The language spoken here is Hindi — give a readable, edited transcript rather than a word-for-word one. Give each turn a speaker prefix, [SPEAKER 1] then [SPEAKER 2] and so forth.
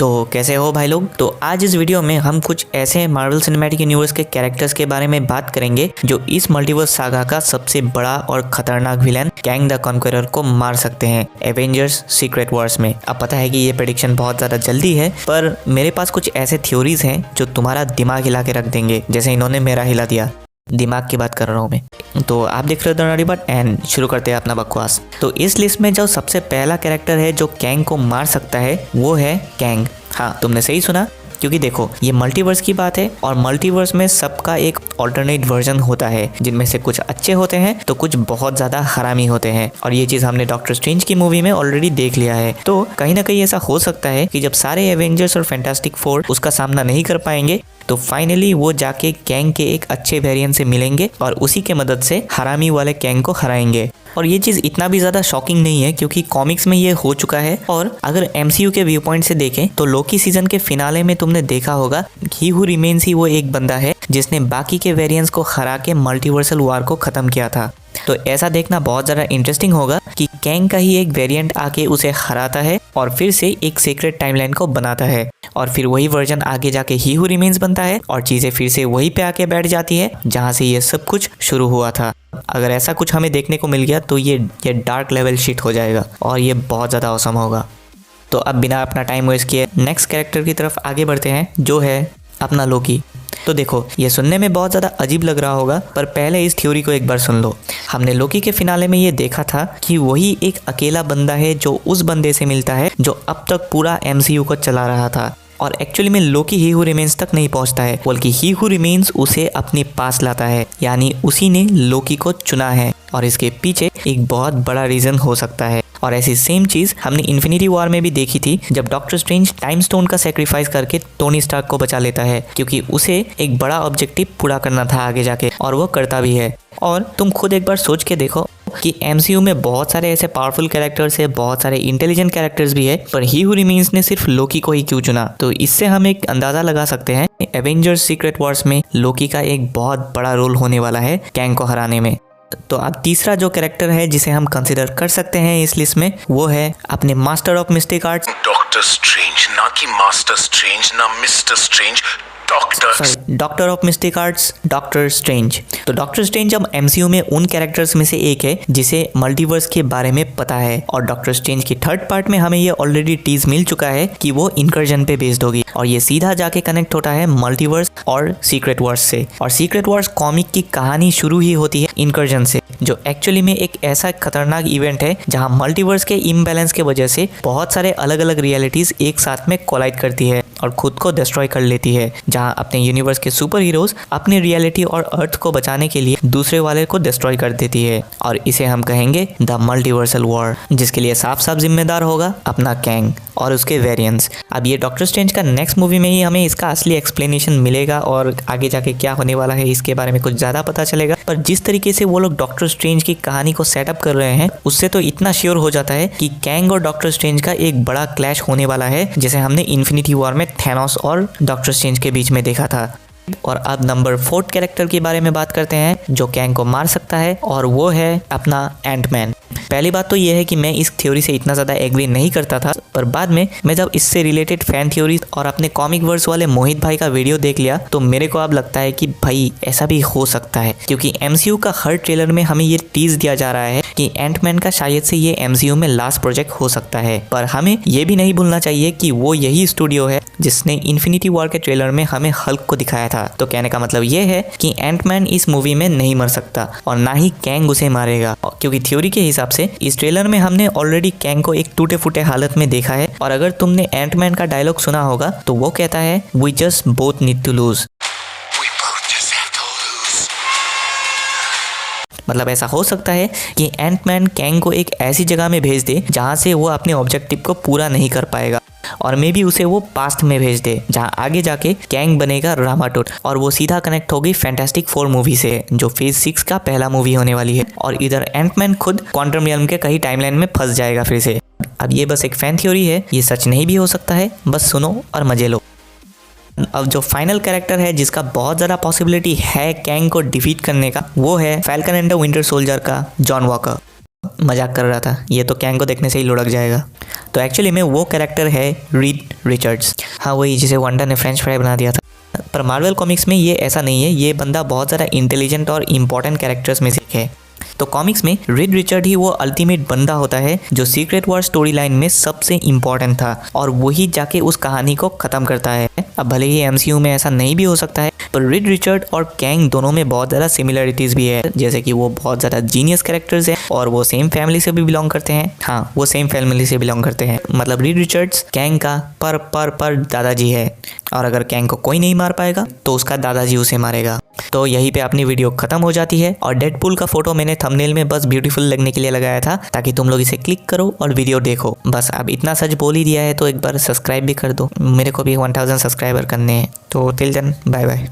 [SPEAKER 1] तो कैसे हो भाई लोग। तो आज इस वीडियो में हम कुछ ऐसे मार्वल सिनेमैटिक यूनिवर्स के कैरेक्टर्स के बारे में बात करेंगे जो इस मल्टीवर्स सागा का सबसे बड़ा और खतरनाक विलेन कैंग द कॉन्करर को मार सकते हैं एवेंजर्स सीक्रेट वॉर्स में। अब पता है कि ये प्रेडिक्शन बहुत ज़्यादा जल्दी है, पर मेरे पास कुछ ऐसे थ्योरीज हैं जो तुम्हारा दिमाग हिला के रख देंगे, जैसे इन्होंने मेरा हिला दिया। दिमाग की बात कर रहा हूँ मैं। तो आप देख रहे हो द नॉटी बट एंड शुरू करते हैं अपना बकवास। तो इस लिस्ट में जो सबसे पहला कैरेक्टर है जो कैंग को मार सकता है वो है कैंग। हाँ, तुमने सही सुना, क्योंकि देखो ये मल्टीवर्स की बात है और मल्टीवर्स में सबका एक ऑल्टरनेट वर्जन होता है, जिनमें से कुछ अच्छे होते हैं तो कुछ बहुत ज़्यादा हरामी होते हैं। और ये चीज़ हमने डॉक्टर स्ट्रेंज की मूवी में ऑलरेडी देख लिया है। तो कहीं ना कहीं ऐसा हो सकता है कि जब सारे एवेंजर्स और फैंटास्टिक फोर उसका सामना नहीं कर पाएंगे तो फाइनली वो जाके कैंग के एक अच्छे वेरिएंट से मिलेंगे और उसी के मदद से हरामी वाले कैंग को हराएंगे। और ये चीज़ इतना भी ज़्यादा शॉकिंग नहीं है क्योंकि कॉमिक्स में ये हो चुका है। और अगर एमसीयू के व्यू पॉइंट से देखें तो लोकी सीजन के फिनाले में तुमने देखा होगा ही हू रिमेन्स ही वो एक बंदा है जिसने बाकी के वेरिएंट्स को हरा के मल्टीवर्सल वार को ख़त्म किया था। तो ऐसा देखना बहुत ज़्यादा इंटरेस्टिंग होगा कि कैंग का ही एक वेरिएंट आके उसे हराता है और फिर से एक सीक्रेट टाइमलाइन को बनाता है और फिर वही वर्जन आगे जाके ही हू रिमेन्स बनता है और चीज़ें फिर से वहीं पे आके बैठ जाती है जहाँ से ये सब कुछ शुरू हुआ था। अगर ऐसा कुछ हमें देखने को मिल गया तो ये डार्क लेवल शिट हो जाएगा और ये बहुत ज़्यादा औसम होगा। तो अब बिना अपना टाइम वेस्ट किए नेक्स्ट कैरेक्टर की तरफ आगे बढ़ते हैं जो है अपना लोकी। तो देखो ये सुनने में बहुत ज़्यादा अजीब लग रहा होगा, पर पहले इस थ्योरी को एक बार सुन लो। हमने लोकी के फिनाले में ये देखा था कि वही एक अकेला बंदा है जो उस बंदे से मिलता है जो अब तक पूरा एमसीयू को चला रहा था। और एक्चुअली में लोकी ही हू रिमेन्स तक नहीं पहुंचता है, बल्कि ही हू रिमेन्स उसे अपने पास लाता है, यानी उसी ने लोकी को चुना है। और इसके पीछे एक बहुत बड़ा रीज़न हो सकता है। और ऐसी सेम चीज़ हमने इन्फिनिटी वॉर में भी देखी थी, जब डॉक्टर स्ट्रेंज टाइम स्टोन का सेक्रीफाइस करके टोनी स्टार्क को बचा लेता है, क्योंकि उसे एक बड़ा ऑब्जेक्टिव पूरा करना था आगे जाके, और वो करता भी है। और तुम खुद एक बार सोच के देखो कि एमसीयू में बहुत सारे ऐसे पावरफुल कैरेक्टर्स है, बहुत सारे इंटेलिजेंट कैरेक्टर्स भी है, पर ही हू रिमेन्स ने सिर्फ लोकी को ही क्यों चुना। तो इससे हम एक अंदाज़ा लगा सकते हैं एवेंजर्स सीक्रेट वॉर्स में लोकी का एक बहुत बड़ा रोल होने वाला है कैंग को हराने में। तो अब तीसरा जो कैरेक्टर है जिसे हम कंसिडर कर सकते हैं इस लिस्ट में वो है अपने master of mistake arts
[SPEAKER 2] doctor strange, ना कि मास्टर स्ट्रेंज, ना mister strange,
[SPEAKER 1] doctor of mistake arts doctor strange. तो डॉक्टर स्ट्रेंज अब एमसीयू में उन कैरेक्टर्स में से एक है जिसे मल्टीवर्स के बारे में पता है। और डॉक्टर स्ट्रेंज की थर्ड पार्ट में हमें ये ऑलरेडी टीज मिल चुका है कि वो इनकर्जन पे बेस्ड होगी और ये सीधा जाके कनेक्ट होता है मल्टीवर्स और सीक्रेट वॉर्स से। और सीक्रेट वॉर्स कॉमिक की कहानी शुरू ही होती है इनकर्जन से, जो एक्चुअली में एक ऐसा खतरनाक इवेंट है जहाँ मल्टीवर्स के इम्बैलेंस के वजह से बहुत सारे अलग अलग रियलिटीज एक साथ में कोलाइड करती है और खुद को डिस्ट्रॉय कर लेती है, जहाँ अपने यूनिवर्स के सुपर हीरोज अपनी रियलिटी और अर्थ को बचाने के लिए दूसरे वाले को डिस्ट्रॉय कर देती है। और इसे हम कहेंगे द मल्टीवर्सल वॉर, जिसके लिए साफ साफ जिम्मेदार होगा अपना कैंग और उसके वेरिएंट्स। अब ये डॉक्टर स्ट्रेंज का नेक्स्ट मूवी में ही हमें इसका असली एक्सप्लेनेशन मिलेगा और आगे जाके क्या होने वाला है इसके बारे में कुछ ज़्यादा पता चलेगा। पर जिस तरीके से वो लोग डॉक्टर स्ट्रेंज की कहानी को सेटअप कर रहे हैं उससे तो इतना श्योर हो जाता है कि कैंग और डॉक्टर स्ट्रेंज का एक बड़ा क्लैश होने वाला है, जैसे हमने इन्फिनिटी वॉर में थैनोस और डॉक्टर स्ट्रेंज के बीच में देखा था। और अब नंबर 4 कैरेक्टर के बारे में बात करते हैं जो कैंग को मार सकता है, और वो है अपना एंटमैन। पहली बात तो ये है कि मैं इस थ्योरी से इतना ज़्यादा एग्री नहीं करता था, पर बाद में मैं जब इससे रिलेटेड फैन थ्योरी और अपने कॉमिक वर्स वाले मोहित भाई का वीडियो देख लिया तो मेरे को अब लगता है कि भाई ऐसा भी हो सकता है, क्योंकि एमसीयू का हर ट्रेलर में हमें ये टीज दिया जा रहा है कि एंटमैन का शायद से ये एमसीयू में लास्ट प्रोजेक्ट हो सकता है। पर हमें ये भी नहीं भूलना चाहिए कि वो यही स्टूडियो है जिसने इन्फिनिटी वॉर के ट्रेलर में हमें हल्क को दिखाया था। तो कहने का मतलब ये है कि एंटमैन इस मूवी में नहीं मर सकता और ना ही कैंग उसे मारेगा, क्योंकि थ्योरी के हिसाब से इस ट्रेलर में हमने ऑलरेडी कैंग को एक टूटे फूटे हालत में देखा है। और अगर तुमने एंटमैन का डायलॉग सुना होगा तो वो कहता है we just both need to lose. मतलब ऐसा हो सकता है कि एंटमैन कैंग को एक ऐसी जगह में भेज दे जहाँ से वो अपने ऑब्जेक्टिव को पूरा नहीं कर पाएगा, और मे बी उसे वो पास्ट में भेज दे जहाँ आगे जाके कैंग बनेगा रामाटोट और वो सीधा कनेक्ट होगी फैंटास्टिक 4 मूवी से, जो फेज 6 का पहला मूवी होने वाली है। और इधर एंटमैन खुद क्वांटम रियल्म के कहीं टाइमलाइन में फंस जाएगा फिर से। अब ये बस एक फैन थ्योरी है, ये सच नहीं भी हो सकता है, बस सुनो और मजे लो। अब जो फाइनल कैरेक्टर है जिसका बहुत ज़्यादा पॉसिबिलिटी है कैंग को डिफीट करने का, वो है falcon and the winter soldier का जॉन वॉकर। मजाक कर रहा था, ये तो कैंग को देखने से ही लुढ़क जाएगा। तो एक्चुअली में वो कैरेक्टर है रीड रिचर्ड्स। हाँ, वही जिसे वांडा ने फ्रेंच फ्राई बना दिया था। पर मार्वल कॉमिक्स में ये ऐसा नहीं है, ये बंदा बहुत ज़्यादा इंटेलिजेंट और इम्पोर्टेंट कैरेक्टर्स में से एक है। तो कॉमिक्स में रीड रिचर्ड ही वो अल्टीमेट बंदा होता है जो सीक्रेट वॉर स्टोरी लाइन में सबसे इम्पोर्टेंट था, और वही जाके उस कहानी को ख़त्म करता है। अब भले ही एमसीयू में ऐसा नहीं भी हो सकता है, पर रीड रिचर्ड और कैंग दोनों में बहुत ज़्यादा सिमिलरिटीज़ भी है, जैसे कि वो बहुत ज़्यादा जीनियस कैरेक्टर्स हैं और वो सेम फैमिली से भी बिलोंग करते हैं। हाँ, वो सेम फैमिली से बिलोंग करते हैं, मतलब रीड रिचर्ड्स कैंग का पर दादाजी है, और अगर कैंग को कोई नहीं मार पाएगा तो उसका दादाजी उसे मारेगा। तो यहीं पे अपनी वीडियो खत्म हो जाती है। और डेडपूल का फोटो मैंने थंबनेल में बस ब्यूटीफुल लगने के लिए लगाया था, ताकि तुम लोग इसे क्लिक करो और वीडियो देखो। बस अब इतना सच बोल ही दिया है तो एक बार सब्सक्राइब भी कर दो, मेरे को भी 1000 सब्सक्राइबर करने हैं। तो टिल देन बाय बाय।